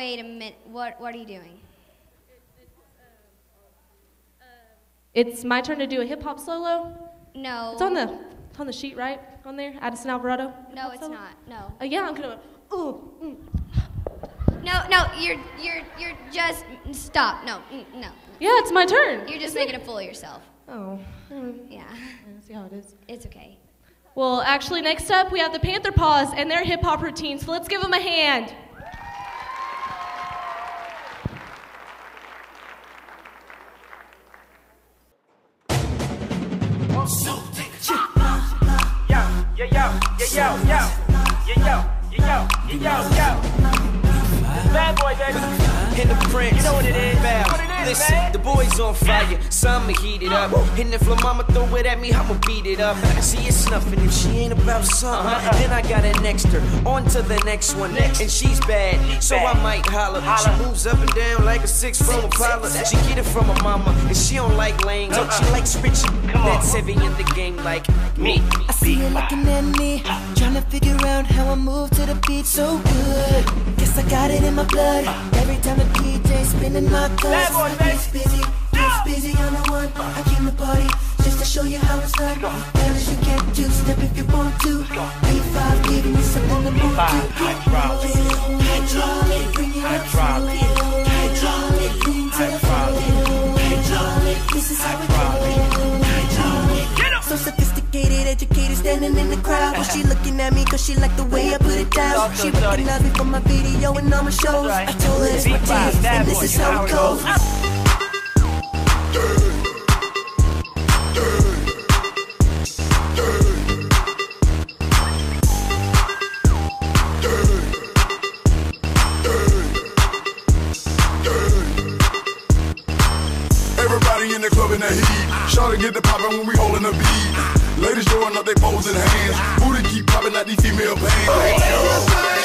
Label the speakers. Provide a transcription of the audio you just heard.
Speaker 1: wait a minute. What are you doing?
Speaker 2: It's my turn to do a hip-hop solo?
Speaker 1: No.
Speaker 2: It's on the sheet, right? On there? Addison Alvarado?
Speaker 1: No, it's not. No.
Speaker 2: Yeah, I'm gonna,
Speaker 1: No, you're just, stop. No.
Speaker 2: Yeah, it's my turn.
Speaker 1: You're just making a fool of yourself.
Speaker 2: Oh.
Speaker 1: Yeah.
Speaker 2: See how it is.
Speaker 1: It's okay.
Speaker 2: Well, actually, next up, we have the Panther Paws and their hip-hop routine, so let's give them a hand.
Speaker 3: Bad boy, baby. In the Prince. You know what it is. Listen,
Speaker 4: man.
Speaker 3: The boy's on fire. Summer heated up. And if La Mama throw it at me, I'ma beat it up. See, it's nothing if she ain't about something. Then I got an next her. On to the next one. And she's bad, so I might holler. She moves up and down like a 6 from Apollo. She get it from her mama, and she don't like lame. She likes Richie. That's heavy in the game like me.
Speaker 5: I see you looking at me, trying to figure out how I move to the beat so good. Guess I got it in my blood. Every time the DJ spinning my club, it's busy on the one. I came to party just to show you how it's done. Fellas, you can't do step if you want to. B5 giving you something to move to. Hydraulic, bring it up slowly. Hydraulic, lean to the floor. Hydraulic, this is how we do it. So sophisticated, educated, standing in the crowd. She looking at me cause she like the way I put it down. She recognized me from my video and all my shows. I told her it's my team, and this is how it goes.
Speaker 6: Everybody in the club in the heat. Shawty get the poppin' when we holdin' the beat. Ladies throwing up they poles in hands. Booty keep poppin' like these female pants.